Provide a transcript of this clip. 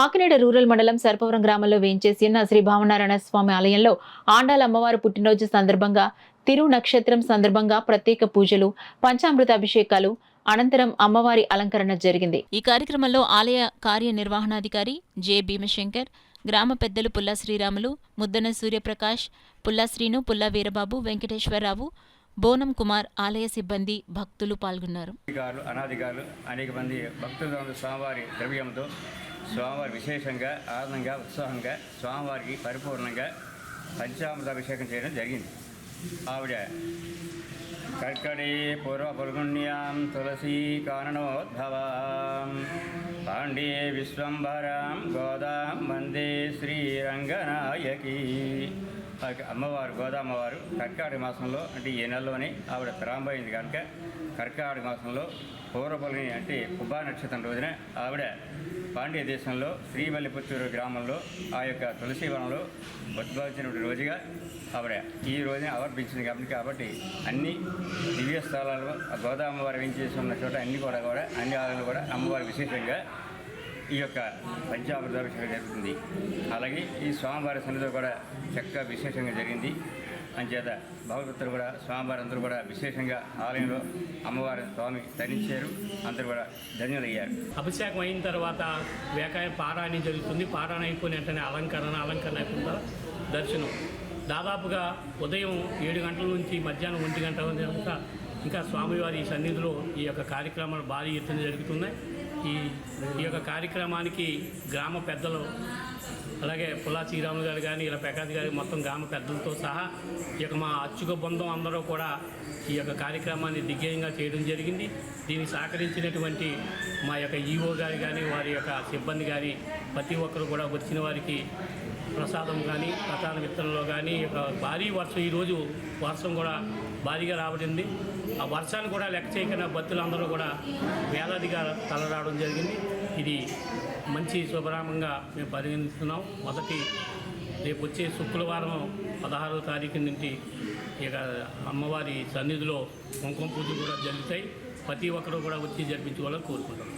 Kakinada rural మండలం సర్పవరం గ్రామంలో వేంచేసి ఉన్న శ్రీ భావనారాయణ స్వామి ఆలయంలో ఆండాల అమ్మవారి పుట్టినరోజు సందర్భంగా తిరు నక్షత్రం సందర్భంగా ప్రత్యేక పూజలు, పంచామృత అభిషేకాలు అనంతరం అమ్మవారి అలంకరణ జరిగింది. ఈ కార్యక్రమంలో ఆలయ కార్యనిర్వహణాధికారి జె భీమశంకర్, గ్రామ పెద్దలు పుల్లా శ్రీరాములు, ముద్దన సూర్యప్రకాష్, పుల్లా శ్రీను, పుల్లా వీరబాబు, వెంకటేశ్వరరావు, బోనం కుమార్, ఆలయ సిబ్బంది, భక్తులు పాల్గొన్నారు. అనాధికారులు అనేక మంది భక్తులు స్వామివారి ద్రవ్యంతో స్వామివారి విశేషంగా ఆనందంగా ఉత్సాహంగా స్వామివారికి పరిపూర్ణంగా పంచామృతాభిషేకం చేయడం జరిగింది. ఆవిడ కర్కడే పూర్వ పుల్గుణ్యాం తులసీ కారణోద్భవాం పాండే విశ్వంభరాం గోదాం వందే శ్రీరంగనాయకి. అమ్మవారు గోదామ్మవారు కర్కాటక మాసంలో అంటే ఈ నెలలోనే ఆవిడ ప్రారంభమైంది కనుక కర్కాటక మాసంలో పూర్వపల్లిని అంటే పుబ్బా నక్షత్రం రోజున ఆవిడ పాండ్య దేశంలో శ్రీవల్లిపుత్తూరు గ్రామంలో ఆ యొక్క తులసీవనంలో ఉద్భవించినటువంటి రోజుగా ఆవిడ ఈ రోజున ఆవర్పించింది కాబట్టి అన్ని దివ్య స్థలాలు గోదామ్మవారు వేయించేసి ఉన్న చోట అన్ని కూడా అన్ని ఆలయాలు కూడా అమ్మవారి విశేషంగా ఈ యొక్క పంచామృతాభిషేకం జరుగుతుంది. అలాగే ఈ స్వామివారి సన్నిధిలో కూడా చక్కగా విశేషంగా జరిగింది. అంచేత భగవతులు కూడా స్వామివారి అందరూ కూడా విశేషంగా ఆలయంలో అమ్మవారి స్వామి ధరించారు. అందరూ కూడా ధన్యులయ్యారు. అభిషేకం అయిన తర్వాత వేకాయ పారాయణ జరుగుతుంది. పారాయణ అయిపోయిన వెంటనే అలంకరణ అయిపోయిన దర్శనం. దాదాపుగా ఉదయం 7 గంటల నుంచి మధ్యాహ్నం 1 గంట వరకు ఇంకా స్వామివారి సన్నిధిలో ఈ యొక్క కార్యక్రమాలు భారీ ఎత్తున జరుగుతున్నాయి. ఈ యొక్క కార్యక్రమానికి గ్రామ పెద్దలు అలాగే పుల్లా శ్రీరాములు గారు కానీ ఇలా ప్రకాష్ గారి మొత్తం గ్రామ పెద్దలతో సహా ఈ యొక్క మా అచ్చుక బృందం అందరూ కూడా ఈ యొక్క కార్యక్రమాన్ని దిగ్విజయంగా చేయడం జరిగింది. దీనికి సహకరించినటువంటి మా యొక్క ఈఓ గారు కానీ వారి యొక్క సిబ్బంది కానీ ప్రతి ఒక్కరు కూడా వచ్చిన వారికి ప్రసాదం కానీ ప్రసాద విత్తనంలో కానీ భారీ వర్షం ఈరోజు వర్షం కూడా భారీగా రాబడింది. ఆ వర్షాన్ని కూడా లెక్క చేయకుండా భక్తులందరూ కూడా వేలాదిగా తలరావడం జరిగింది. ఇది మంచి శుభరామంగా మేము పరిగణిస్తున్నాం. రేపు వచ్చే శుక్రవారం 16వ తారీఖు నుండి ఇక అమ్మవారి సన్నిధిలో కుంకుమ పూజలు కూడా జరుగుతాయి. ప్రతి ఒక్కరు కూడా వచ్చి జరిపించుకోవాలని కోరుకుంటాం.